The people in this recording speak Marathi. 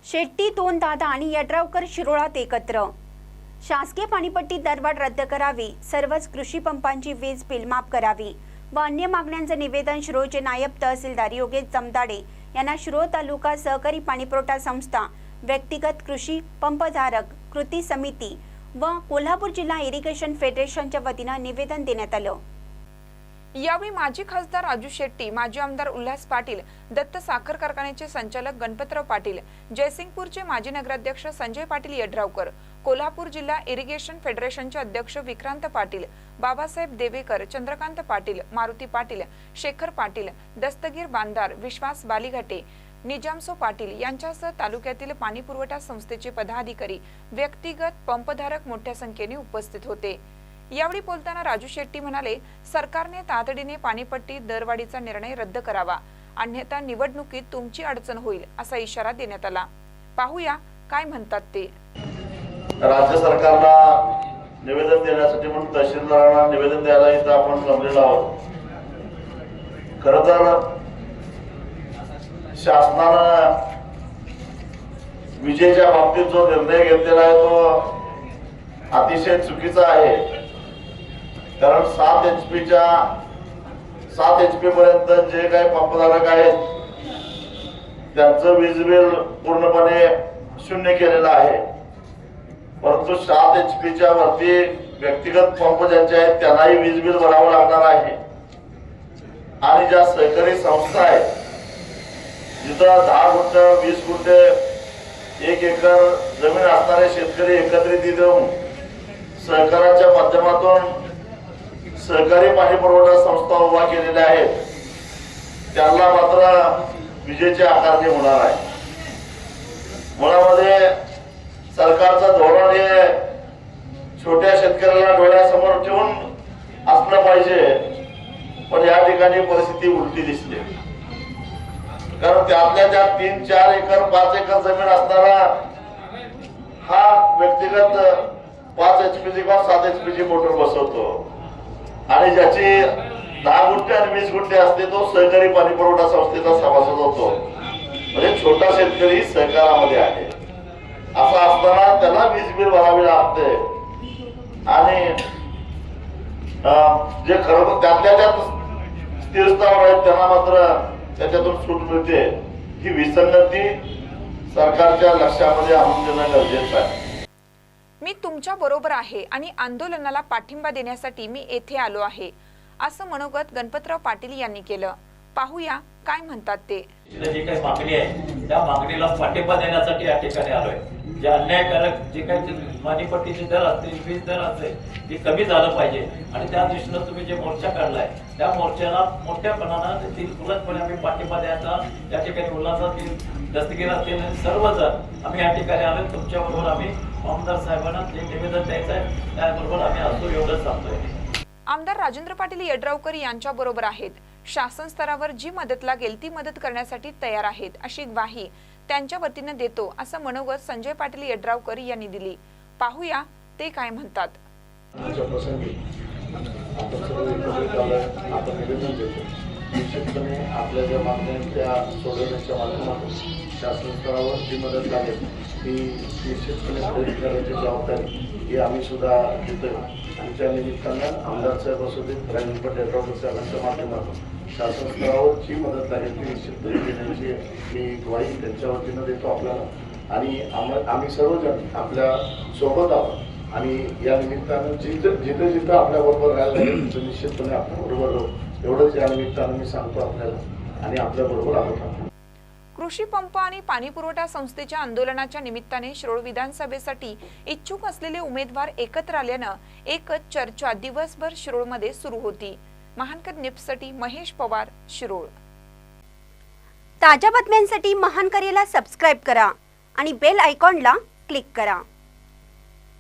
शेट्टी दोन दादा आणि यड्रावकर शिरोळात एकत्र। शासकीय पाणीपट्टी दरवाढ रद्द करावी, सर्वच कृषी पंपांची वीज बिल माफ करावी व अन्य मागण्यांचे निवेदन शिरोळचे नायब तहसीलदार योगेश जमदाडे यांना शिरोळ तालुका सहकारी पाणीपुरवठा संस्था, व्यक्तिगत कृषी पंपधारक कृती समिती व कोल्हापूर जिल्हा इरिगेशन फेडरेशनच्या वतीने निवेदन देण्यात आलं। यावेळी माजी खासदार राजू शेट्टी, माजी आमदार उल्हास पाटील, दत्त साखर कारखान्याचे संचालक गणपतराव पाटील, जयसिंगपूरचे माजी नगराध्यक्ष संजय पाटील यड्रावकर, कोल्हापूर जिल्हा इरिगेशन फेडरेशनचे अध्यक्ष विक्रांत पाटील, बाबासाहेब देवेकर, चंद्रकांत पाटील, मारुती पाटील, शेखर पाटील, दस्तगीर बांदार, विश्वास बालीघाटे, निजामसो पाटील यांच्यासह तालुक्यातील पाणीपुरवठा संस्थेचे पदाधिकारी, व्यक्तिगत पंपधारक मोठ्या संख्येने उपस्थित होते। यावेळी बोलताना राजू शेट्टी म्हणाले, सरकारने तातडीने पाणीपट्टी दरवाढीचा निर्णय रद्द करावा, अन्यथा निवडणुकीत तुमची अडचण होईल असा इशारा देण्यात आला। पाहूया काय म्हणतात ते। राज्य सरकारला निवेदन देण्यासाठी म्हणून तहसीलदारांना निवेदन द्यायला इथं आपण जमलेलो आहोत। खरं तर शासनानं विजेच्या बाबतीत जो निर्णय घेतलेला आहे तो अतिशय चुकीचा आहे। कारण 7 HP पर्यंत जे काही पंपधारक आहेत त्यांचं वीज बिल पूर्णपणे शून्य केलेलं आहे, परंतु 7 HP वरती व्यक्तिगत पंप ज्यांचे आहेत त्यांनाही वीज बिल भरावं लागणार आहे। आणि ज्या सहकारी संस्था आहेत जिथं 10 गुंठ 20 गुंठ 1 एकर जमीन असणारे शेतकरी एकत्रित येऊन सहकाराच्या माध्यमातून सहकारी पाणी पुरवठा संस्था उभा केलेल्या आहेत, त्यांना मात्र विजेची आकारणी होणार आहे। मुळामध्ये सरकारचं धोरण हे छोट्या शेतकऱ्याला डोळ्यासमोर ठेवून असलं पाहिजे, पण या ठिकाणी परिस्थिती उलटी दिसते। कारण त्यातल्या त्या 3, 4 एकर 5 एकर जमीन असणारा हा व्यक्तिगत 5 HP किंवा 7 HP मोटर बसवतो आणि ज्याची 10 गुंठ आणि 20 गुंठ असते तो सहकारी पाणी पुरवठा संस्थेचा सभासद होतो। म्हणजे छोटा शेतकरी सहकारामध्ये आहे, असं असताना त्याला वीज बिल भरावे लागते। आणि जे खरोखर त्यातल्या त्यात स्थिरस्थावर आहेत त्यांना मात्र त्याच्यातून सूट मिळते। ही विसंगती सरकारच्या लक्षामध्ये आणून देणं गरजेचं आहे। मी तुमच्या बरोबर आहे आणि आंदोलनाला पाठिंबा देण्यासाठी मी येथे आलो आहे असं मनोगत गणपतराव पाटील यांनी केलं। पाहूया काय म्हणतात ते। जी काही मागणी आहे त्या मागणीला पाठिंबा देण्यासाठी या ठिकाणी आलोय। जे अन्यायकारक जे काही पाणीपट्टीचे दर असतील, वीज दर असतील ते कमी झालं पाहिजे आणि त्या दृष्टीनं तुम्ही जे मोर्चा काढलाय त्या मोर्चाला मोठ्यापणाने तुरंतपणे आम्ही पाठिंबा द्यायचा या ठिकाणी उल्हासातील दस्तगीर असतील सर्वजण आम्ही या ठिकाणी आलो। तुमच्याबरोबर आम्ही आमदार साहेबांना जे निवेदन द्यायचं आहे त्याबरोबर आम्ही असतो एवढंच सांगतोय। आमदार राजेंद्र पाटील यड्रावकर यांच्या बरोबर आहेत, शासन स्तरावर जी मदत लागेल ती मदत करण्यासाठी तयार आहेत अशी ग्वाही त्यांच्या वतीने देतो असं मनोगत संजय पाटील यड्रावकर यांनी दिली। पाहूया ते काय म्हणतात। निश्चितपणे आपल्या ज्या मागण्यांच्या सोडवण्याच्या माध्यमातून शासन स्तरावर जी मदत लागेल ती निश्चितपणे करण्याची जबाबदारी ही आम्ही सुद्धा घेतोय। आणि त्या निमित्तानं आमदार साहेब असू देत, राजेंद्र पाटील साहेबांच्या माध्यमातून शासन स्तरावर जी मदत लागेल ती निश्चितपणे देण्याची मी ग्वाही त्यांच्या वतीनं देतो आपल्याला। आणि आम्ही सर्वजण आपल्या सोबत आहोत आणि या निमित्तानं जिथं आपल्याबरोबर राहायला लागेल तिथं निश्चितपणे आपल्याबरोबर राहू एवढंच या निमित्तानं मी सांगतो आपल्याला आणि आपल्याबरोबर आहोत। कृषी पंप आणि पाणी पुरवठा संस्थेच्या आंदोलनाच्या निमित्ताने शिरोळ विधानसभेसाठी इच्छुक असलेले उमेदवार एकत्र आल्यानं एकच चर्चा दिवसभर शिरोळमध्ये सुरू होती। महानकर न्यूजसाठी महेश पवार, शिरोळ। ताज्या बातम्यांसाठी महानकरेला सबस्क्राइब करा आणि बेल आयकॉनला क्लिक करा।